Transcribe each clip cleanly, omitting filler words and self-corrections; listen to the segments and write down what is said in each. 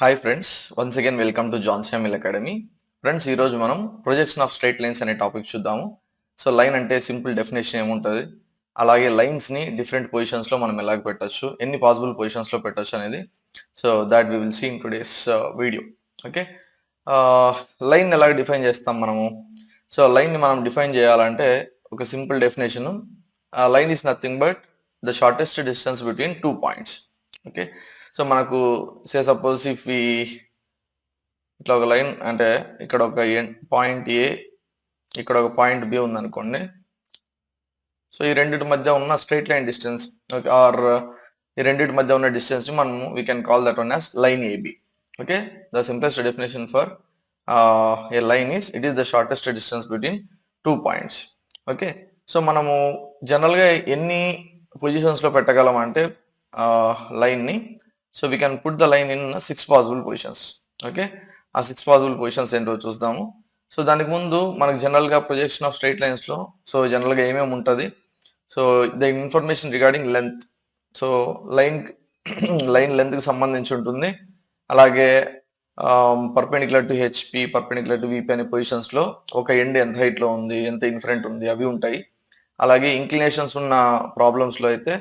Hi friends, once again welcome to John Samuel academy. Friends, ఈరోజు మనం projection of straight lines అనే topic చూద్దాము. So line అంటే simple definition ఏముంటుంది, అలాగే లైన్స్ని డిఫరెంట్ పొజిషన్స్లో మనం ఎలాగ పెట్టచ్చు, ఎన్ని పాసిబుల్ పొజిషన్స్లో పెట్టచ్చు అనేది. So that we will see in today's video. Okay, line ఎలాగ డిఫైన్ చేస్తాం మనము? సో లైన్ని మనం డిఫైన్ చేయాలంటే ఒక simple definition, line is nothing but the shortest distance between 2 points. Okay, so మనకు సే సపోజ్ ఇఫ్ ఇట్లా ఒక లైన్ అంటే ఇక్కడ ఒక పాయింట్ ఏ, ఇక్కడ ఒక పాయింట్ బి ఉందనుకోండి. సో ఈ రెండింటి మధ్య ఉన్న స్ట్రైట్ లైన్ డిస్టెన్స్ ఆర్ ఈ రెండింటి మధ్య ఉన్న డిస్టెన్స్ ని మనం we can call that one as line AB. Okay, the simplest definition for a line is it is the shortest distance between 2 points. Okay, so మనము జనరల్గా ఎన్ని పొజిషన్స్లో పెట్టగలం అంటే లైన్ని, so we can put the line in 6 possible positions. Okay, ఆ 6 possible positions ఏంటో చూద్దాము. సో దానికి ముందు మనకు జనరల్గా ప్రొజెక్షన్ ఆఫ్ స్ట్రైట్ లైన్స్లో సో జనరల్గా ఏమేమి ఉంటుంది, so the information regarding length. So line లెంత్కి సంబంధించి ఉంటుంది. అలాగే perpendicular to HP, perpendicular to VP అనే పొజిషన్స్లో ఒక ఎండ్ ఎంత హైట్లో ఉంది, ఎంత ఇన్ఫరెంట్ ఉంది, అవి ఉంటాయి. అలాగే ఇంక్లినేషన్స్ ఉన్న ప్రాబ్లమ్స్లో అయితే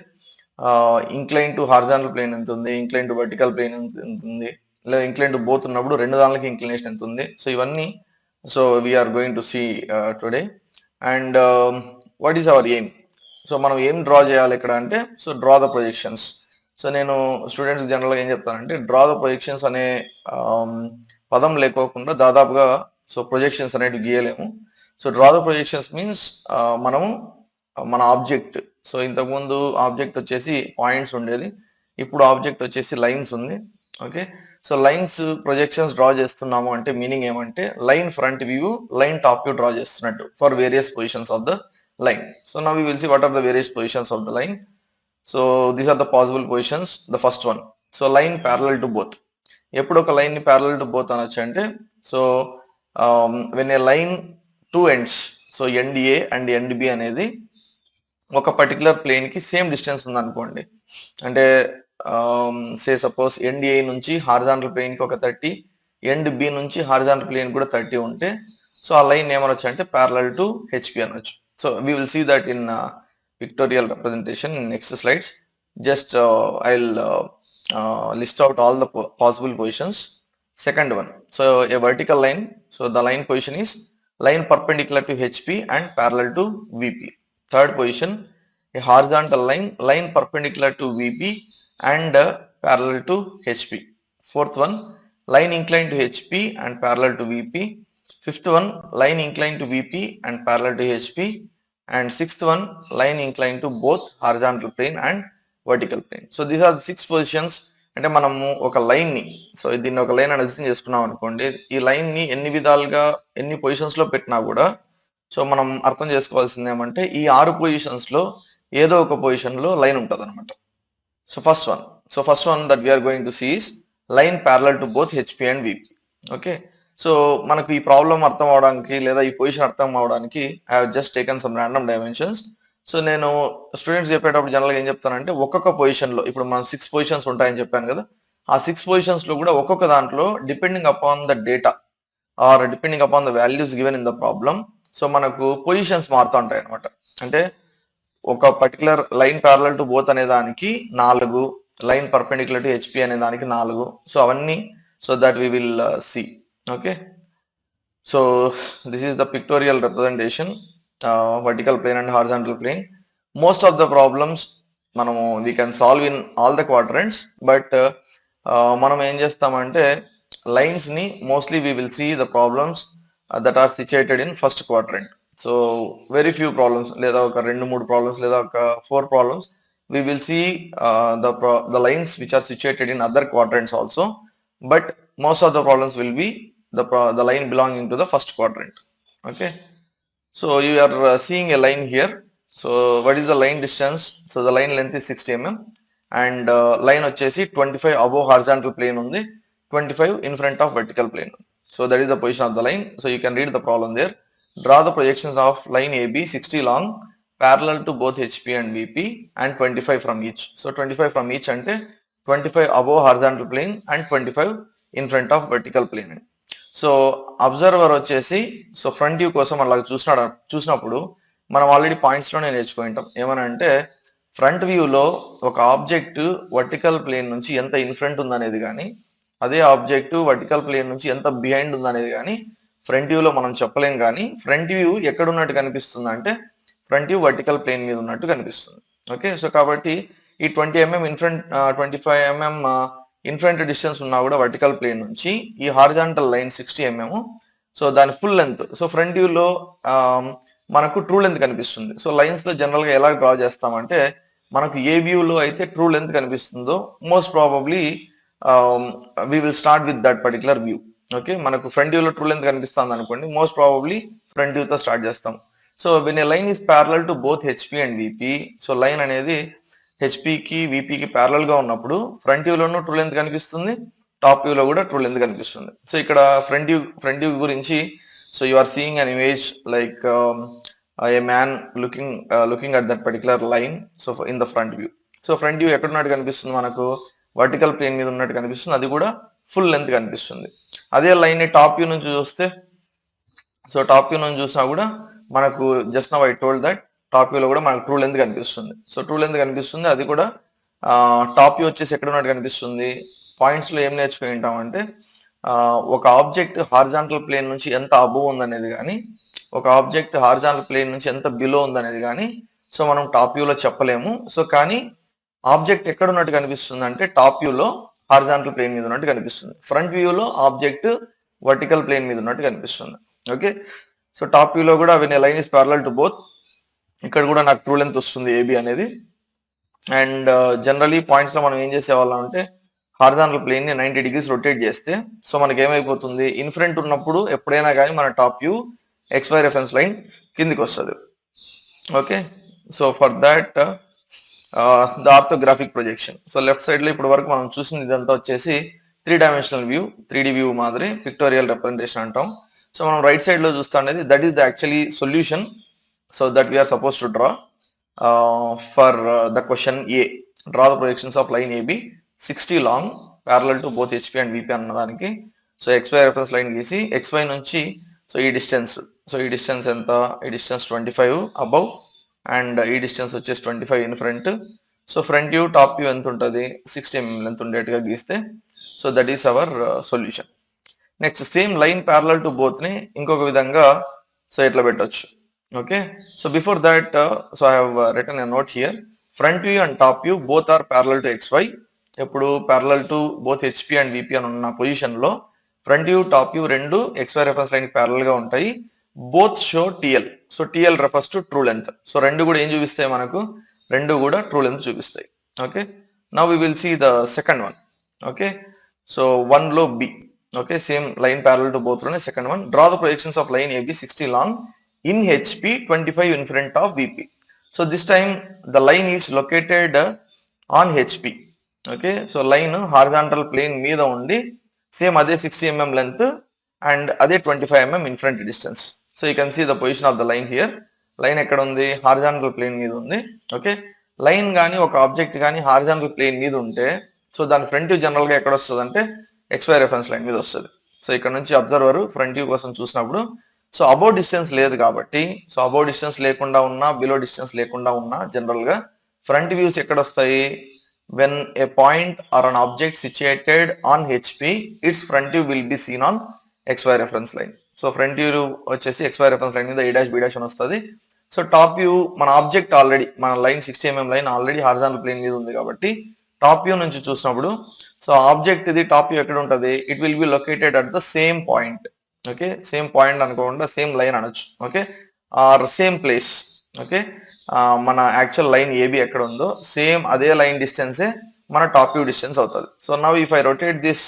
ఇంక్లైన్ టు హారిజాంటల్ ప్లేన్ ఎంత ఉంది, ఇంక్లైన్ టు వర్టికల్ ప్లేన్ ఎంత ఉంది, లేదా ఇంక్లైన్ టు బోత్ ఉన్నప్పుడు రెండు దానికి ఇంక్లినేషన్ ఎంత ఉంది. సో ఇవన్నీ so we're going to see today. And what is our aim? So మనం ఏం డ్రా చేయాలి ఇక్కడ అంటే, so draw the projections. So నేను స్టూడెంట్స్ జనరల్గా ఏం చెప్తానంటే, డ్రా ద ప్రొజెక్షన్స్ అనే పదం లేకోకుండా దాదాపుగా సో ప్రొజెక్షన్స్ అనేవి గీయలేము. So draw the projections means మనము మన ఆబ్జెక్ట్, సో ఇంతకుముందు ఆబ్జెక్ట్ వచ్చేసి పాయింట్స్ ఉండేది, ఇప్పుడు ఆబ్జెక్ట్ వచ్చేసి లైన్స్ ఉంది. Okay, so lines projections draw చేస్తున్నాము అంటే మీనింగ్ ఏమంటే, line front view, line top view draw చేస్తున్నట్టు for various positions of the line. So now we will see what are the various positions of the line. So these are the possible positions. The first one, so line parallel to both. ఎప్పుడు ఒక line ని parallel to both అనొచ్చు అంటే, so when a line two ends, so end A and end B అనేది ఒక particular plane కి same distance ఉంది అనుకోండి. అంటే సే సపోజ్ ఎండ్ ఏ నుంచి హారిజాంటల్ ప్లేన్ కి ఒక 30, ఎండ్ బి నుంచి హారిజాంటల్ ప్లేన్ కూడా 30 ఉంటే, సో ఆ లైన్ ఏమనొచ్చు అంటే parallel to హెచ్పి అనొచ్చు. So we will see that in pictorial representation in next slides. Just I'll list out all the possible positions. Second one, so a vertical line, so the line position is line perpendicular to HP and parallel to VP. Third position, a horizontal line, line perpendicular to VP and parallel to HP. Fourth one, line inclined to HP and parallel to VP. Fifth one, line inclined to VP and parallel to HP. And sixth one, line inclined to both horizontal plane and vertical plane. So these are the 6 positions. అంటే మనము ఒక line ని, so దీన్ని ఒక line అని assistant చేసుకున్నాం అనుకోండి, ఈ లైన్ ని ఎన్ని విధాలుగా ఎన్ని పొజిషన్స్ లో పెట్టినా కూడా సో మనం అర్థం చేసుకోవాల్సింది ఏమంటే, ఈ 6 పొజిషన్స్ లో ఏదో ఒక పొజిషన్ లో లైన్ ఉంటుంది అనమాట. So first one that we're going to see is line parallel to both HP and VP. Okay, so మనకు ఈ ప్రాబ్లం అర్థం అవడానికి లేదా ఈ పొజిషన్ అర్థం అవడానికి I have just taken some random dimensions. So నేను స్టూడెంట్స్ చెప్పేటప్పుడు జనరల్గా ఏం చెప్తానంటే, ఒక్కొక్క పొజిషన్లో ఇప్పుడు మనం 6 పొజిషన్స్ ఉంటాయని చెప్పాను కదా, ఆ 6 పొజిషన్స్లో కూడా ఒక్కొక్క దాంట్లో depending upon the data or depending upon the values given in the problem, so మనకు పొజిషన్స్ మారుతూ ఉంటాయి అనమాట. అంటే ఒక particular line parallel to both అనే దానికి 4, లైన్ పర్పెండిక్యులర్ టు హెచ్పి అనే దానికి 4. సో అవన్నీ so that we will see. Okay, so this is the pictorial representation, vertical plane and horizontal plane. Most of the problems మనము we can solve in all the quadrants, but మనం ఏం చేస్తామంటే lines ని mostly we will see the problems that are situated in first quadrant. So very few problems, లేదా ఒక 2-3 problems లేదా ఒక 4 problems we will see the lines which are situated in other quadrants also, but most of the problems will be the line belonging to the first quadrant. Okay, so you are seeing a line here. So what is the line distance? So the line length is 60 mm and line వచ్చేసి 25 above horizontal plane ఉంది, 25 in front of vertical plane. So that is the position of the line. So you can read the problem there. Draw the projections of line AB 60 long parallel to both HP and VP and 25 from each. So 25 from each అంటే 25 above horizontal plane and 25 in front of vertical plane అని. So observer వచ్చేసి so front view కోసం అలా చూసినప్పుడు మనం already పాయింట్స్లోనే నేర్చుకుంటాం. ఏమనంటే front వ్యూలో ఒక ఆబ్జెక్ట్ వర్టికల్ ప్లేన్ నుంచి ఎంత ఇన్ఫ్రంట్ ఉందనేది కానీ, అదే ఆబ్జెక్ట్ వర్టికల్ ప్లేన్ నుంచి ఎంత బిహైండ్ ఉందనేది కానీ ఫ్రంట్ వ్యూలో మనం చెప్పలేం. కానీ ఫ్రంట్ వ్యూ ఎక్కడ ఉన్నట్టు కనిపిస్తుంది అంటే ఫ్రంట్ వ్యూ వర్టికల్ ప్లేన్ మీద ఉన్నట్టు కనిపిస్తుంది. ఓకే, సో కాబట్టి ఈ 20 mm in front 25 mm in front distance ఉన్నా కూడా వర్టికల్ ప్లేన్ నుంచి ఈ హారిజాంటల్ లైన్ 60 mm, సో దాని ఫుల్ లెంత్. సో ఫ్రంట్ వ్యూలో మనకు ట్రూ లెంత్ కనిపిస్తుంది. సో లైన్స్ లో జనరల్ గా ఎలా డ్రా చేస్తామంటే మనకు ఏ వ్యూలో అయితే ట్రూ లెంత్ కనిపిస్తుందో most probably we will start with that particular view. Okay, మనకు ఫ్రంట్ వ్యూలో ట్రూ లెంత్ కనిపిస్తుంది అనుకోండి, మోస్ట్ ప్రాబబ్లీ ఫ్రంట్ వ్యూతో స్టార్ట్ చేస్తాం. So when a line is parallel to both HP and VP, so line అనేది హెచ్పికి విపికి ప్యారలల్ గా ఉన్నప్పుడు ఫ్రంట్ వ్యూలోనూ ట్రూ లెంత్ కనిపిస్తుంది, టాప్ వ్యూలో కూడా ట్రూ లెంత్ కనిపిస్తుంది. సో ఇక్కడ ఫ్రంట్ వ్యూ గురించి, so you are seeing an image like a man looking at that particular line. So in the front view, so front view ఎక్కడ ఉన్నట్టు కనిపిస్తుంది, మనకు వర్టికల్ ప్లేన్ మీద ఉన్నట్టు కనిపిస్తుంది, అది కూడా ఫుల్ లెంత్ కనిపిస్తుంది. అదే లైన్ ని టాప్ వ్యూ నుంచి చూస్తే, సో టాప్ వ్యూ నుంచి చూసినా కూడా మనకు just now I told that top వ్యూలో కూడా మనకు ట్రూ లెంత్ కనిపిస్తుంది. సో ట్రూ లెంత్ కనిపిస్తుంది, అది కూడా టాప్ వ్యూ వచ్చేసి ఎక్కడ ఉన్నట్టు కనిపిస్తుంది. పాయింట్స్ లో ఏం నేర్చుకుని ఉంటామంటే ఒక ఆబ్జెక్ట్ హారిజాంటల్ ప్లేన్ నుంచి ఎంత అబోవ్ ఉందనేది కానీ, ఒక ఆబ్జెక్ట్ హారిజాంటల్ ప్లేన్ నుంచి ఎంత బిలో ఉందనేది కానీ సో మనం టాప్ వ్యూలో చెప్పలేము. సో కానీ ఆబ్జెక్ట్ ఎక్కడ ఉన్నట్టు కనిపిస్తుంది అంటే టాప్ వ్యూలో హారిజాంటల్ ప్లేన్ మీద ఉన్నట్టు కనిపిస్తుంది, ఫ్రంట్ వ్యూలో ఆబ్జెక్ట్ వర్టికల్ ప్లేన్ మీద ఉన్నట్టు కనిపిస్తుంది. ఓకే, సో టాప్ వ్యూలో కూడా when a line is parallel to both, ఇక్కడ కూడా నాకు ట్రూ లెంత్ వస్తుంది ఏబి అనేది. అండ్ జనరలీ పాయింట్స్ లో మనం ఏం చేసేవాళ్ళం అంటే హారిజాంటల్ ప్లేన్ ని 90 degrees రొటేట్ చేస్తే సో మనకి ఏమైపోతుంది, ఇన్ఫ్రంట్ ఉన్నప్పుడు ఎప్పుడైనా కానీ మన top view XY reference line కిందికి వస్తుంది. Okay, so for that the orthographic projection. So left side లో ఇప్పుడు వరకు మనం చూసిన ఇదంతా వచ్చేసి 3-dimensional వ్యూ, 3D వ్యూ మాదిరి పిక్టోరియల్ రిప్రజెంటేషన్ అంటాం. సో మనం రైట్ సైడ్ లో చూస్తా అనేది that is the actually solution, so that we are supposed to draw for the question A. Draw the projections of line AB 60 long parallel to both HP and VP అన్నదానికి. So XY reference line గీసి XY నుంచి so ఈ distance ఎంత, ఈ distance 25 above and ఈ distance వచ్చేసి 25 in front. So front view top view ఎంత ఉంటుంది, 60 mm లెంత్ ఉండేట్టుగా గీస్తే so that is our solution. Next same line parallel to both ని ఇంకొక విధంగా సో ఎట్లా పెట్టొచ్చు. Okay, so before that so I have written a note here, front view and top view both are parallel to XY. ఎప్పుడు parallel to both HP and VP అని ఉన్న position లో front view top view రెండు XY reference line parallel గా ఉంటాయి. Both show TL, so TL refers to true length. So రెండు కూడా ఏం చూపిస్తాయి మనకు, రెండు కూడా ట్రూ లెంత్ చూపిస్తాయి. Okay, now we will see the second one. Okay, so 1 లో B. Okay, same line parallel to both లోనే second one, draw the projections of line AB 60 long in HP 25 in front of VP. So this time the line is located on HP. Okay, so line horizontal plane మీద ఉండి same అదే 60 mm length and అదే 25 mm in front distance. So you can see the position of the line here. Line ఎక్కడ ఉంది, horizontal plane మీద ఉంది. Okay, line కానీ ఒక ఆబ్జెక్ట్ కానీ హారిజాంటల్ ప్లేన్ మీద ఉంటే సో దాని ఫ్రంట్ వ్యూ జనరల్ గా ఎక్కడ వస్తుంది అంటే XY రెఫరెన్స్ లైన్ మీద వస్తుంది. సో ఇక్కడ నుంచి అబ్జర్వర్ ఫ్రంట్ వ్యూ కోసం చూసినప్పుడు సో అబౌవ్ డిస్టెన్స్ లేదు కాబట్టి, సో అబౌవ్ డిస్టెన్స్ లేకుండా ఉన్నా బిలో డిస్టెన్స్ లేకుండా ఉన్నా జనరల్ గా ఫ్రంట్ వ్యూస్ ఎక్కడ వస్తాయి, when a point or an object situated on HP its front view will be seen on XY reference line. So front view వచ్చేసి XY రెఫరెన్స్ లైన్ మీద A' B' అని వస్తుంది. So top view మన object already మన line 60 mm line already horizontal plane మీద ఉంది కాబట్టి top view నుంచి చూసినప్పుడు సో ఆబ్జెక్ట్ ఇది టాప్ వ్యూ ఎక్కడ ఉంటుంది, it will be located at the same point. Okay, same point అనుకోకుండా సేమ్ లైన్ అనొచ్చు. Okay, or same place. Okay, మన యాక్చువల్ లైన్ ఏబి ఎక్కడ ఉందో సేమ్ అదే లైన్ డిస్టెన్సే మన టాప్ వ్యూ డిస్టెన్స్ అవుతుంది. So now if I rotate this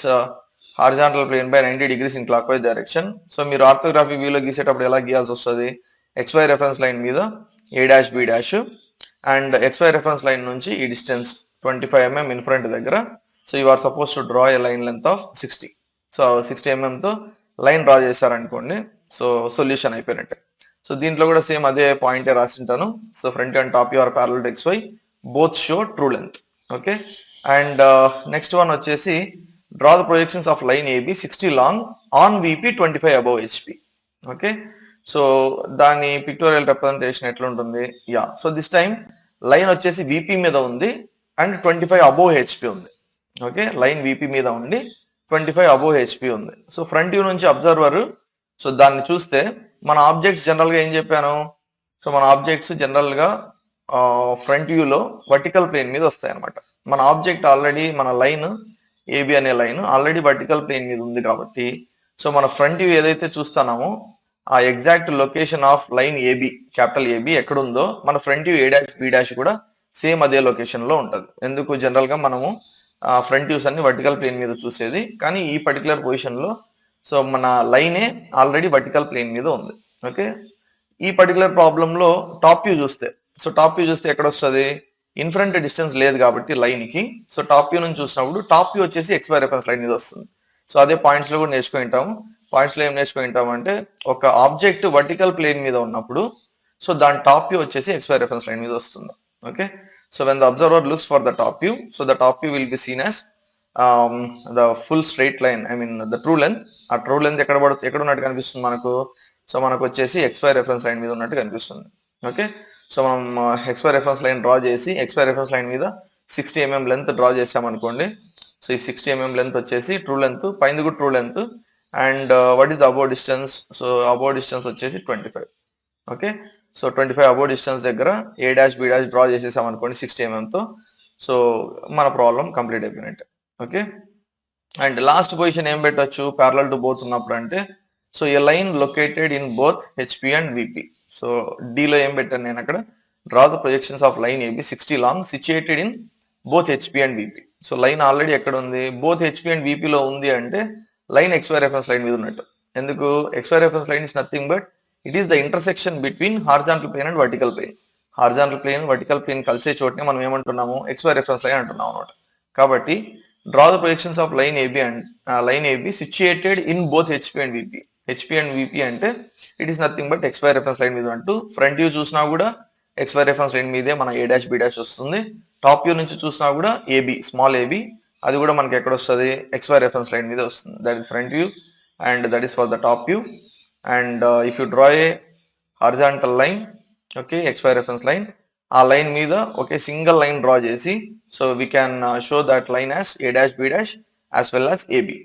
horizontal plane by 90 degrees in clockwise direction, so మీరు ఆర్థోగ్రాఫిక్ వ్యూలో గీసేటప్పుడు ఎలా గీయాల్సి వస్తుంది, XY రెఫరెన్స్ లైన్ మీద A' B' and XY reference line నుంచి ఈ డిస్టెన్స్ 25 mm ఇన్ ఫ్రంట్ దగ్గర so you are suppose to draw a line length of 60. So 60 mm తో లైన్ డ్రా చేశారనుకోండి సో సొల్యూషన్ అయిపోయినట్టే. సో దీంట్లో కూడా సేమ్ అదే పాయింటే రాసింటాను. So front and top you are parallel to XY, both show true length. Okay, and next one వచ్చేసి draw the projections of line AB 60 long on VP 25 above HP. Okay, so దాని pictorial representation ఎట్లా ఉంటుంది? Yeah, so this time line వచ్చేసి VP మీద ఉంది and 25 above HP ఉంది. Okay, line VP మీద ఉండి 25 అబోవ్ హెచ్పి ఉంది. సో ఫ్రంట్ వ్యూ నుంచి అబ్జర్వర్ సో దాన్ని చూస్తే మన ఆబ్జెక్ట్స్ జనరల్ గా ఏం చెప్పాను? సో మన ఆబ్జెక్ట్స్ జనరల్ గా ఫ్రంట్ వ్యూలో వర్టికల్ ప్లేన్ మీద వస్తాయి అనమాట. మన ఆబ్జెక్ట్ ఆల్రెడీ మన లైన్ ఏబి అనే లైన్ ఆల్రెడీ వర్టికల్ ప్లేన్ మీద ఉంది కాబట్టి సో మన ఫ్రంట్ వ్యూ ఏదైతే చూస్తున్నామో ఆ exact location of line AB, capital AB ఎక్కడ ఉందో మన front view A dash B dash కూడా సేమ్ అదే లొకేషన్ లో ఉంటది. ఎందుకు జనరల్ గా మనము ఫ్రంట్ వ్యూస్ అన్ని వర్టికల్ ప్లేన్ మీద చూసేది, కానీ ఈ పర్టికులర్ పొజిషన్ లో సో మన లైనే ఆల్రెడీ వర్టికల్ ప్లేన్ మీద ఉంది. ఓకే, ఈ పర్టికులర్ ప్రాబ్లం లో టాప్ వ్యూ చూస్తే, సో టాప్ వ్యూ చూస్తే ఎక్కడ వస్తుంది? ఇన్ఫ్రంట్ డిస్టెన్స్ లేదు కాబట్టి లైన్ కి, సో టాప్ వ్యూ నుంచి చూసినప్పుడు టాప్ వ్యూ వచ్చేసి ఎక్స్వై రెఫరెన్స్ లైన్ మీద వస్తుంది. సో అదే పాయింట్స్ లో కూడా నేర్చుకుని ఉంటాము. పాయింట్స్ లో ఏం నేర్చుకుని ఉంటాం అంటే ఒక ఆబ్జెక్ట్ వర్టికల్ ప్లేన్ మీద ఉన్నప్పుడు సో దాని టాప్ వ్యూ వచ్చేసి ఎక్స్వై రెఫరెన్స్ లైన్ మీద వస్తుంది. Okay, so when the observer looks for the top view, so the top view will be scene as the full straight line, I mean the true length. ఆ true length ఎక్కడ ఉన్నట్టు కనిపిస్తుంది మనకు? So మనకు వచ్చేసి XY reference line మీద ఉన్నట్టు కనిపిస్తుంది. ఓకే, సో మనం ఎక్స్వై రెఫరెన్స్ లైన్ డ్రా చేసి ఎక్స్వై రెఫరెన్స్ లైన్ మీద 60 mm లెంత్ డ్రా చేసామనుకోండి. సో ఈ 60 mm లెంత్ వచ్చేసి ట్రూ లెంత్, పైన కూడా true length. And what is the above distance? So above distance వచ్చేసి 25. ఓకే, సో 25 అబౌవ్ డిస్టెన్స్ దగ్గర ఏ డాష్ బి డాష్ డ్రా చేసేసాం అనుకోండి 60 mm తో. సో మన ప్రాబ్లం కంప్లీట్ అయిపోయినట్టు. ఓకే, అండ్ లాస్ట్ పొజిషన్ ఏం పెట్టచ్చు ప్యారలల్ టు బోత్ ఉన్నప్పుడు అంటే? So a line located in both HP and VP. So డిలో ఏం పెట్టాను నేను అక్కడ? Draw the projections of line AB 60 long situated in both HP and VP. So line already ఎక్కడ ఉంది? బోత్ హెచ్పి అండ్ విపిలో ఉంది అంటే లైన్ ఎక్స్వై రెఫరెన్స్ లైన్ మీద ఉన్నట్టు. ఎందుకు? XY reference line is nothing but it is the intersection between horizontal plane and vertical plane. Horizontal plane vertical plane కలిసే చోటనే మనం ఏమంటున్నాము? ఎక్స్వై రెఫరెన్స్ లైన్ అంటున్నాం అనమాట. కాబట్టి draw the projections of line AB and line AB situated in both HP and VP. HP and VP అంటే it is nothing but XY reference line మీద అంటూ front view చూసినా కూడా ఎక్స్వై రెఫరెన్స్ లైన్ మీదే మన ఏ డాష్ బి డాష్ వస్తుంది. Top view నుంచి చూసినా కూడా ఏబి, స్మాల్ ఏబి, అది కూడా మనకి ఎక్కడ వస్తుంది? ఎక్స్వై రెఫరెన్స్ లైన్ మీద వస్తుంది. That is front view and that is for the top view. And if you draw a horizontal line, okay, XY reference line, ఆ లైన్ మీద ఒకే సింగిల్ లైన్ డ్రా చేసి so we can show that line as A dash B dash as well as AB.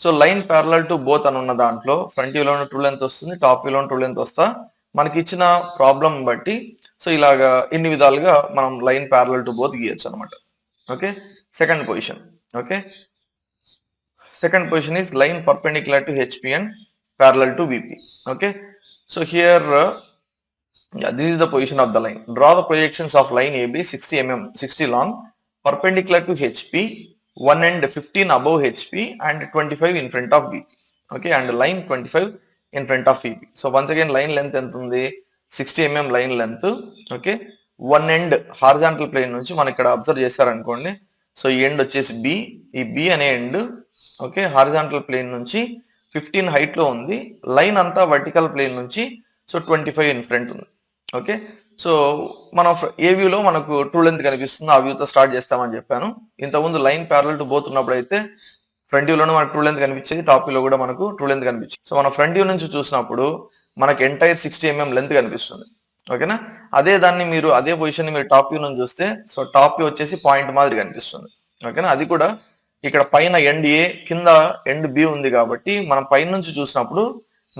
So line parallel to both అని ఉన్న దాంట్లో front వ్యూలో true length వస్తుంది, top వ్యూలో ట్రూ లెంత్ వస్తా. మనకి ఇచ్చిన ప్రాబ్లం బట్టి సో ఇలాగా ఇన్ని విధాలుగా మనం లైన్ ప్యారలల్ టు బోత్ గీయచ్చు అనమాట. Okay, second position. Okay, second position is line perpendicular to HP and parallel to VP. Okay, so here this is the position of the line. Draw the projections of line AB 60 mm, 60 long, perpendicular to HP, one end 15 above HP and 25 in front of VP. Okay, and line 25 in front of VP. So once again line length ఎంత ఉంది? 60 mm line length. Okay, one end horizontal plane నుంచి మనం ఇక్కడ observe చేశారనుకోండి. So ఈ end వచ్చేసి B, ఈ B అనే ఎండ్ ఓకే హారిజాంటల్ ప్లేన్ నుంచి 15 హైట్ లో ఉంది. లైన్ అంతా వర్టికల్ ప్లేన్ నుంచి సో 25 ఇన్ ఫ్రంట్ ఉంది. ఓకే, సో మనం ఏ వ్యూలో మనకు ట్రూ లెంత్ కనిపిస్తుంది, ఆ వ్యూతో స్టార్ట్ చేస్తామని చెప్పాను. ఇంతకుముందు లైన్ ప్యారలల్ టు బోత్ ఉన్నప్పుడు అయితే ఫ్రంట్ వ్యూలోనే మనకు ట్రూ లెంత్ కనిపించేది, టాప్ వ్యూలో కూడా మనకు ట్రూ లెంత్ కనిపించింది. సో మన ఫ్రంట్ వ్యూ నుంచి చూసినప్పుడు మనకి ఎంటైర్ 60 mm లెంత్ కనిపిస్తుంది. ఓకేనా, అదే దాన్ని మీరు అదే పొజిషన్ మీరు టాప్ వ్యూ నుంచి చూస్తే సో టాప్ వ్యూ వచ్చేసి పాయింట్ మాదిరి కనిపిస్తుంది. ఓకేనా, అది కూడా ఇక్కడ పైన ఎండ్ ఏ కింద ఎండ్ బి ఉంది కాబట్టి మనం పైన నుంచి చూసినప్పుడు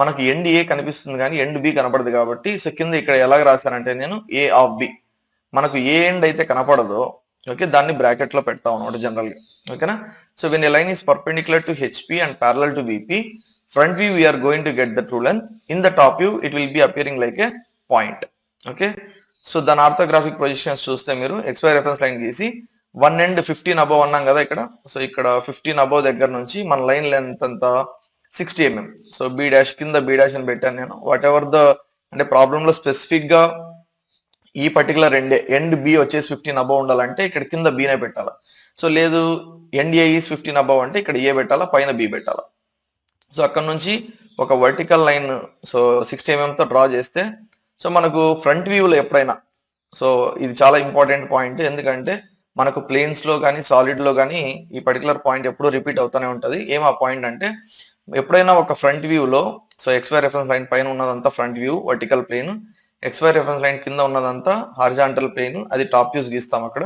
మనకి ఎండ్ ఏ కనిపిస్తుంది కానీ ఎండ్ బి కనపడదు కాబట్టి సో కింద ఇక్కడ ఎలాగ రాశానంటే నేను ఏ ఆఫ్ బి, మనకు ఏ ఎండ్ అయితే కనపడదో ఓకే దాన్ని బ్రాకెట్ లో పెడతాం అనమాట జనరల్ గా. ఓకేనా, so when a line is perpendicular to HP and parallel to VP, front view we're going to get the true length, in the top view it will be appearing like a point. Okay, so దాని orthographic positions చూస్తే మీరు XY reference line గీసి one end 15 above అన్నాం కదా ఇక్కడ. So ఇక్కడ 15 above దగ్గర నుంచి మన లైన్ లెంత్ అంతా 60 mm. సో బి డాష్ కింద బి డాష్ అని పెట్టాను నేను. వాట్ ఎవర్ ద అంటే ప్రాబ్లమ్ లో స్పెసిఫిక్ గా ఈ పర్టికులర్ ఎండ్ బి వచ్చేసి 15 అబౌవ్ ఉండాలంటే ఇక్కడ కింద బినే పెట్టాలా. సో లేదు ఎండ్ ఏ ఈస్ 15 అబౌవ్ అంటే ఇక్కడ ఏ పెట్టాలా, పైన బి పెట్టాలా. సో అక్కడ నుంచి ఒక వర్టికల్ లైన్ సో 60 mm తో డ్రా చేస్తే సో మనకు ఫ్రంట్ వ్యూలో ఎప్పుడైనా సో ఇది చాలా ఇంపార్టెంట్ పాయింట్, ఎందుకంటే మనకు ప్లేన్స్ లో కానీ సాలిడ్ లో కానీ ఈ పర్టికులర్ పాయింట్ ఎప్పుడూ రిపీట్ అవుతూనే ఉంటుంది. ఏం ఆ పాయింట్ అంటే ఎప్పుడైనా ఒక ఫ్రంట్ వ్యూలో సో XY రెఫరెన్స్ లైన్ పైన ఉన్నదంతా front view vertical plane, XY reference line కింద ఉన్నదంతా హారిజాంటల్ ప్లేన్, అది టాప్ వ్యూస్ గీస్తాం అక్కడ.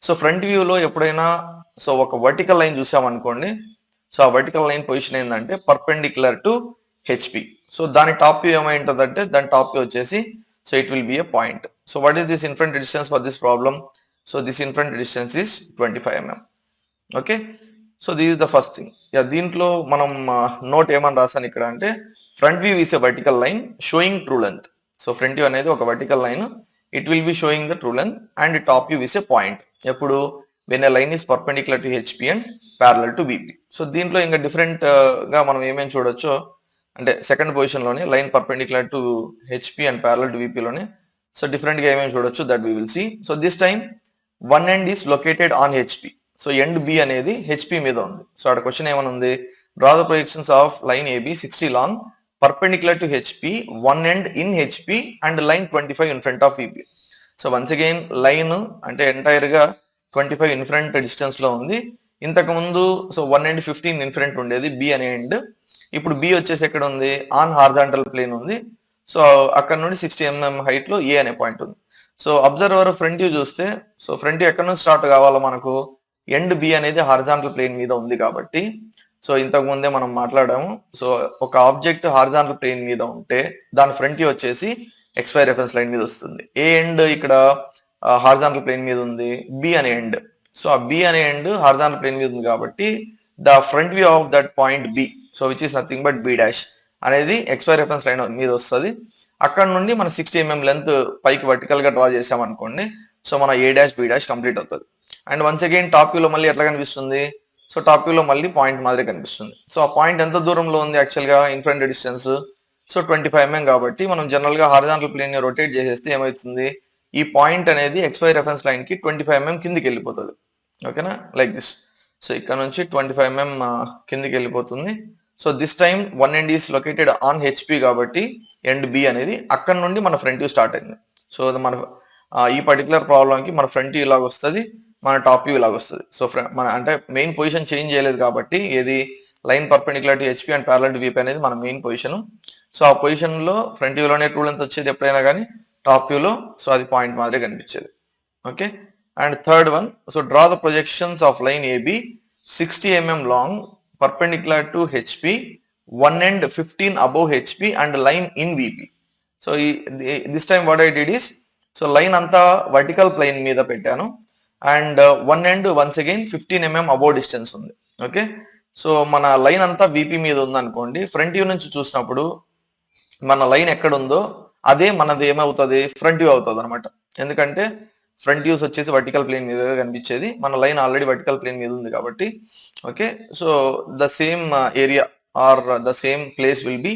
సో ఫ్రంట్ వ్యూలో ఎప్పుడైనా సో ఒక వర్టికల్ లైన్ చూసామనుకోండి, సో ఆ వర్టికల్ లైన్ పొజిషన్ ఏంటంటే పర్పెండిక్యులర్ టు హెచ్పి. సో దాని టాప్ వ్యూ ఏమై ఉంటుందంటే దాని టాప్ వ్యూ వచ్చేసి so it will be a point. So what is this in front distance for this problem? So this in front distance is 25 mm. Okay, so this is the first thing. దీంట్లో మనం note ఏమని రాసాను ఇక్కడ అంటే front view is a vertical line showing true length. So front view అనేది ఒక vertical line, it will be showing the true length and top view is a point. ఎప్పుడు when a line is perpendicular to HP and parallel to VP. So దీంట్లో ఇంకా different గా మనం ఏమేమి చూడొచ్చో అంటే సెకండ్ పొజిషన్ లోనే line perpendicular to HP and parallel to VP లోనే సో డిఫరెంట్ గా ఏమేమి చూడొచ్చు that we will see. So this time one end is located on HP. So end B అనేది హెచ్పి మీద ఉంది. సో అక్కడ క్వశ్చన్ ఏమని ఉంది, draw the projections of line AB 60 long perpendicular to HP, one end in HP and line 25 in front of VP. So once again line అంటే entire గా 25 in front distance లో ఉంది. ఇంతకు ముందు so one end 15 in front ఉండేది B అనే end. ఇప్పుడు B వచ్చేసి ఎక్కడ ఉంది, ఆన్ హార్జాంటల్ ప్లేన్ ఉంది. సో అక్కడ నుండి 60 mm హైట్ లో ఏ అనే పాయింట్ ఉంది. సో అబ్జర్వర్ ఫ్రంట్ వ్యూ చూస్తే సో ఫ్రంట్ వ్యూ ఎక్కడ నుంచి స్టార్ట్ కావాలో మనకు ఎండ్ బి అనేది హార్జాంటల్ ప్లేన్ మీద ఉంది కాబట్టి సో ఇంతకు ముందే మనం మాట్లాడాము. సో ఒక ఆబ్జెక్ట్ హార్జాంటల్ ప్లేన్ మీద ఉంటే దాని ఫ్రంట్ వ్యూ వచ్చేసి XY రెఫరెన్స్ లైన్ మీద వస్తుంది. ఏ ఎండ్ ఇక్కడ హార్జాంటల్ ప్లేన్ మీద ఉంది, బి అనే ఎండ్. సో ఆ బి అనే ఎండ్ హార్జాంటల్ ప్లేన్ మీద ఉంది కాబట్టి the front view of that point B so which is nothing but B dash అనేది XY రెఫరెన్స్ లైన్ మీద వస్తుంది. అక్కడ నుండి మనం 60 mm లెంత్ పైకి వర్టికల్ గా డ్రా చేసామనుకోండి, సో మన A dash B dash complete అవుతుంది. అండ్ వన్స్ అగైన్ టాప్ వ్యూలో మళ్ళీ ఎట్లా కనిపిస్తుంది, సో టాప్ వ్యూలో మళ్ళీ పాయింట్ మాదిరి కనిపిస్తుంది. సో ఆ పాయింట్ ఎంత దూరంలో ఉంది యాక్చువల్ గా ఇన్ఫ్రంట్ డిస్టెన్స్ సో 25 mm కాబట్టి మనం జనరల్ గా హారిజాంటల్ ప్లేన్ ని రొటేట్ చేసేస్తే ఏమవుతుంది, ఈ పాయింట్ అనేది XY రెఫరెన్స్ లైన్ కి 25 mm కిందికి వెళ్ళిపోతుంది. ఓకేనా, లైక్ దిస్. సో ఇక్కడ నుంచి 25 mm కిందికి వెళ్ళిపోతుంది. So this time one end is located on HP కాబట్టి ఎండ్ బి అనేది అక్కడ నుండి మన ఫ్రంట్ వ్యూ స్టార్ట్ అయింది. సో మన ఈ పర్టికులర్ ప్రాబ్లంకి మన ఫ్రంట్ వ్యూ ఇలాగ వస్తుంది, మన టాప్ వ్యూ ఇలాగ వస్తుంది. సో మన అంటే మెయిన్ పొజిషన్ చేంజ్ చేయలేదు కాబట్టి ఏది line perpendicular to HP and parallel to VP అనేది మన మెయిన్ పొజిషన్. సో ఆ పొజిషన్ లో ఫ్రంట్ వ్యూలోనే ట్రూ లెంత్ వచ్చేది ఎప్పుడైనా కానీ, టాప్ వ్యూలో సో అది పాయింట్ మాదిరి కనిపించేది. Okay, and third one, so draw the projections of line AB 60 mm long perpendicular to HP, one end 15 above HP and line in VP. So this time what I did is so line అంతా vertical plane మీద పెట్టాను and one end once again 15 mm above distance ఉంది. Okay, so మన line అంతా VP మీద ఉంది అనుకోండి, front view నుంచి చూసినప్పుడు మన లైన్ ఎక్కడ ఉందో అదే మనది ఏమవుతుంది, ఫ్రంట్ వ్యూ అవుతుంది అనమాట. ఎందుకంటే ఫ్రంట్ వ్యూస్ వచ్చేసి వర్టికల్ ప్లేన్ మీద కనిపించేది, మన లైన్ ఆల్రెడీ వర్టికల్ ప్లేన్ మీద ఉంది కాబట్టి. Okay, so the same area or the same place will be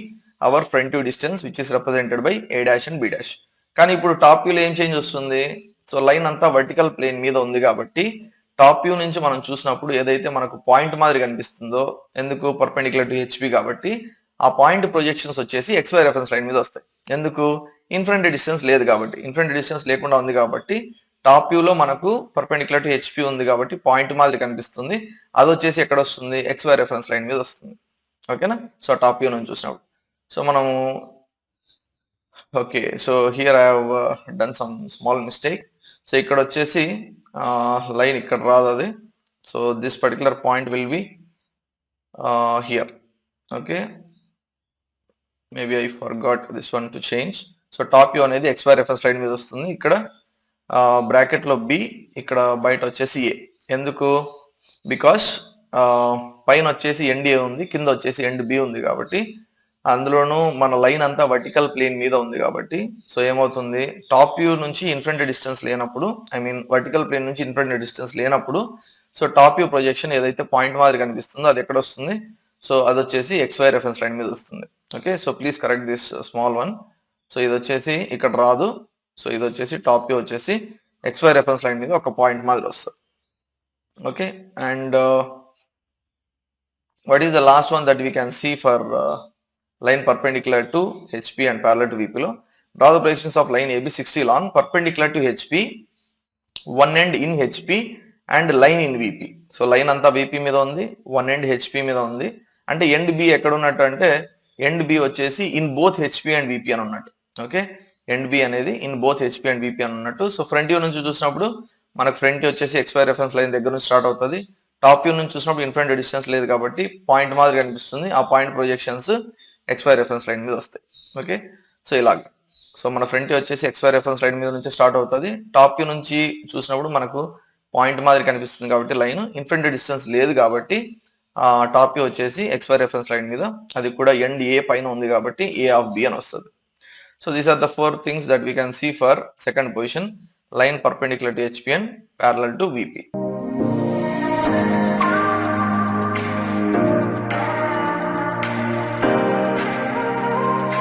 our front view distance which is represented by A dash and B dash. కానీ ఇప్పుడు top వ్యూలో ఏం చేంజ్ వస్తుంది, సో లైన్ అంతా vertical plane మీద ఉంది కాబట్టి టాప్ వ్యూ నుంచి మనం చూసినప్పుడు ఏదైతే మనకు పాయింట్ మాదిరి కనిపిస్తుందో, ఎందుకు పర్పెండిక్యులర్ టు హెచ్పి కాబట్టి ఆ పాయింట్ ప్రొజెక్షన్స్ వచ్చేసి XY రెఫరెన్స్ లైన్ మీద వస్తాయి. ఎందుకు, ఇన్ఫ్రంట్ డిస్టెన్స్ లేదు కాబట్టి, ఇన్ఫ్రంట్ డిస్టెన్స్ లేకుండా ఉంది కాబట్టి టాప్ వ్యూలో మనకు పర్పెండిక్యులర్ టు హెచ్పి ఉంది కాబట్టి పాయింట్ మాదిరి కనిపిస్తుంది. అది వచ్చేసి ఎక్కడ వస్తుంది, XY రెఫరెన్స్ లైన్ మీద వస్తుంది. ఓకేనా, సో టాప్ వ్యూ నుంచి చూసినప్పుడు సో మనము okay, so here I have done some small mistake. So ఇక్కడ వచ్చేసి లైన్ ఇక్కడ రాదు అది. So this particular point will be here. Okay, maybe I forgot this one to change. So top view అనేది XY reference line మీద వస్తుంది. ఇక్కడ bracket లో బి, ఇక్కడ బయట వచ్చేసి ఏ. ఎందుకు, బికాస్ పైన వచ్చేసి ఎండ్ ఏ ఉంది, కింద వచ్చేసి ఎండ్ బి ఉంది కాబట్టి, అందులోనూ మన లైన్ అంతా వర్టికల్ ప్లేన్ మీద ఉంది కాబట్టి సో ఏమవుతుంది, టాప్ వ్యూ నుంచి ఇన్ఫ్రంట్ డిస్టెన్స్ లేనప్పుడు, ఐ మీన్ వర్టికల్ ప్లేన్ నుంచి ఇన్ఫ్రంట్ డిస్టెన్స్ లేనప్పుడు సో టాప్ వ్యూ ప్రొజెక్షన్ ఏదైతే పాయింట్ మాదిరి కనిపిస్తుందో అది ఎక్కడ వస్తుంది, సో అది వచ్చేసి XY రెఫరెన్స్ లైన్ మీద వస్తుంది. Okay, so please correct this small one. So ఇది వచ్చేసి ఇక్కడ రాదు, సో ఇది వచ్చేసి టాప్ వ్యూ వచ్చేసి XY రెఫరెన్స్ లైన్ మీద ఒక పాయింట్ మాదిరి వస్తుంది. Okay, and what is the last one that we can see for line perpendicular to HP and parallel to VP లో, draw the projections of line AB 60 long perpendicular to HP, one end in HP and line in VP. So line అంతా VP మీద ఉంది, one end HP మీద ఉంది. అంటే end B ఎక్కడ ఉన్నట్టు అంటే ఎండ్ బి వచ్చేసి in both HP and VP అని ఉన్నట్టు. ఓకే, ఎండ్ బి అనేది in both HP and VP అని ఉన్నట్టు. సో ఫ్రంట్ వ్యూ నుంచి చూసినప్పుడు మనకు ఫ్రంట్ వ్యూ వచ్చేసి ఎక్స్వై రెఫరెన్స్ లైన్ దగ్గర నుంచి స్టార్ట్ అవుతుంది. టాప్ వ్యూ నుంచి చూసినప్పుడు ఇన్ఫ్రంట్ డిస్టెన్స్ లేదు కాబట్టి పాయింట్ మాదిరి కనిపిస్తుంది. ఆ point projections XY reference line మీద వస్తాయి. ఓకే, సో ఇలాగ. సో మన ఫ్రంట్ వ్యూ వచ్చేసి ఎక్స్వై రెఫరెన్స్ లైన్ మీద నుంచి స్టార్ట్ అవుతుంది. టాప్ వ్యూ నుంచి చూసినప్పుడు మనకు పాయింట్ మాదిరి కనిపిస్తుంది కాబట్టి లైన్ ఇన్ఫినిటీ డిస్టెన్స్ లేదు కాబట్టి టాప్ వ్యూ వచ్చేసి ఎక్స్వై రెఫరెన్స్ లైన్ మీద, అది కూడా ఎండ్ ఏ పైన ఉంది కాబట్టి ఏ ఆఫ్ బి అని వస్తుంది. So these are the 4 things that we can see for second position, line perpendicular to HP and parallel to VP.